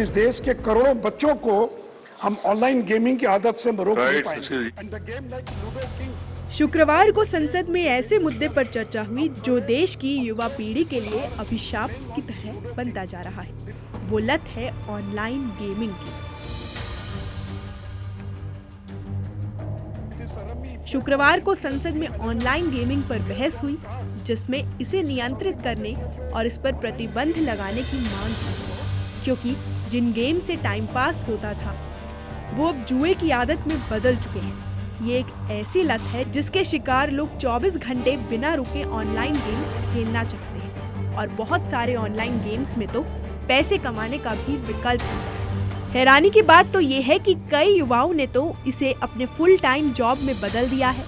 इस देश के करोड़ों बच्चों को हम ऑनलाइन गेमिंग की आदत से रोक नहीं पाएंगे। शुक्रवार को संसद में ऐसे मुद्दे पर चर्चा हुई जो देश की युवा पीढ़ी के लिए अभिशाप की तरह बनता जा रहा है। वो लत है ऑनलाइन गेमिंग की। शुक्रवार को संसद में ऑनलाइन गेमिंग पर बहस हुई, जिसमें इसे नियंत्रित करने और इस पर प्रतिबंध लगाने की मांग की, क्योंकि जिन गेम से टाइम पास होता था वो अब जुए की आदत में बदल चुके हैं। ये एक ऐसी लत है जिसके शिकार लोग 24 घंटे बिना रुके ऑनलाइन गेम्स खेलना चाहते हैं और बहुत सारे ऑनलाइन गेम्स में तो पैसे कमाने का भी विकल्प है। हैरानी की बात तो ये है कि कई युवाओं ने तो इसे अपने फुल टाइम जॉब में बदल दिया है।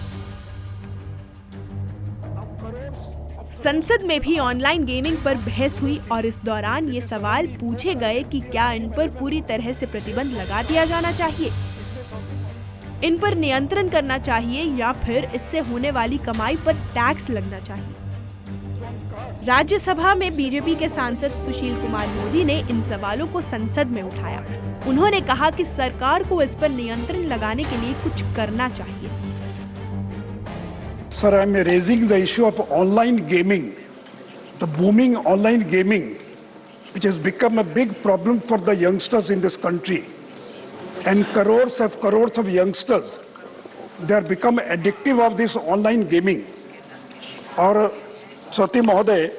संसद में भी ऑनलाइन गेमिंग पर बहस हुई और इस दौरान ये सवाल पूछे गए कि क्या इन पर पूरी तरह से प्रतिबंध लगा दिया जाना चाहिए, इन पर नियंत्रण करना चाहिए या फिर इससे होने वाली कमाई पर टैक्स लगना चाहिए। राज्यसभा में बीजेपी के सांसद सुशील कुमार मोदी ने इन सवालों को संसद में उठाया। उन्होंने कहा कि सरकार को इस पर नियंत्रण लगाने के लिए कुछ करना चाहिए। Sir, I am raising the issue of online gaming, the booming online gaming, which has become a big problem for the youngsters in this country. And crores of youngsters, they are become addictive of this online gaming. Or Swati Mahoday,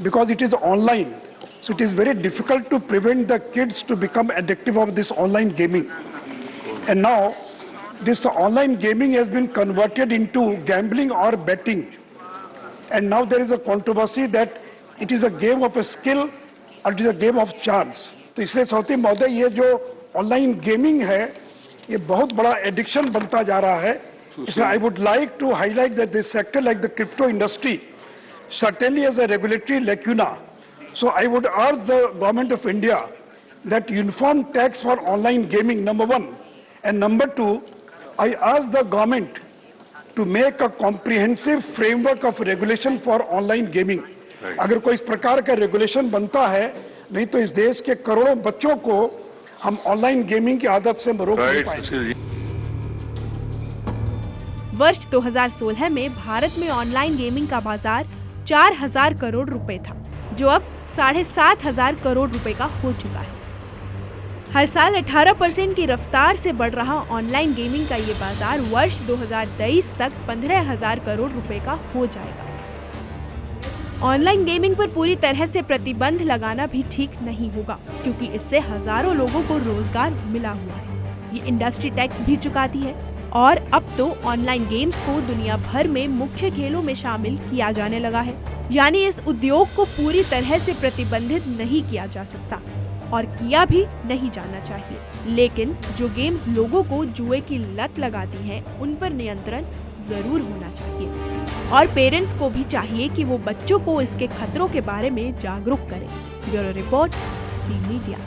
because it is online, so it is very difficult to prevent the kids to become addictive of this online gaming. And now, this online gaming has been converted into gambling or betting. And now there is a controversy that it is a game of a skill or it is a game of chance. तो इसलिए स्वाति महोदय, ये जो online gaming है ये बहुत बड़ा addiction बनता जा रहा है। इसलिए I would like to highlight that this sector like the crypto industry certainly has a regulatory lacuna. So I would urge the government of India that uniform tax for online gaming, number one. And number two, I ask the government to make a comprehensive framework of regulation for online gaming. अगर कोई इस प्रकार का regulation बनता है, नहीं तो इस देश के करोड़ों बच्चों को हम ऑनलाइन गेमिंग की आदत से रोक नहीं पाएंगे। वर्ष 2016 में भारत में ऑनलाइन गेमिंग का बाजार 4000 करोड़ रुपए था, जो अब 7500 करोड़ रुपए का हो चुका है। हर साल 18% की रफ्तार से बढ़ रहा ऑनलाइन गेमिंग का ये बाजार वर्ष 2023 तक 15,000 करोड़ रुपए का हो जाएगा। ऑनलाइन गेमिंग पर पूरी तरह से प्रतिबंध लगाना भी ठीक नहीं होगा, क्योंकि इससे हजारों लोगों को रोजगार मिला हुआ है। ये इंडस्ट्री टैक्स भी चुकाती है और अब तो ऑनलाइन गेम्स को दुनिया भर में मुख्य खेलों में शामिल किया जाने लगा है। यानी इस उद्योग को पूरी तरह से प्रतिबंधित नहीं किया जा सकता और किया भी नहीं जाना चाहिए। लेकिन जो गेम्स लोगों को जुए की लत लगाती हैं, उन पर नियंत्रण जरूर होना चाहिए और पेरेंट्स को भी चाहिए कि वो बच्चों को इसके खतरों के बारे में जागरूक करें। Bureau report, C media.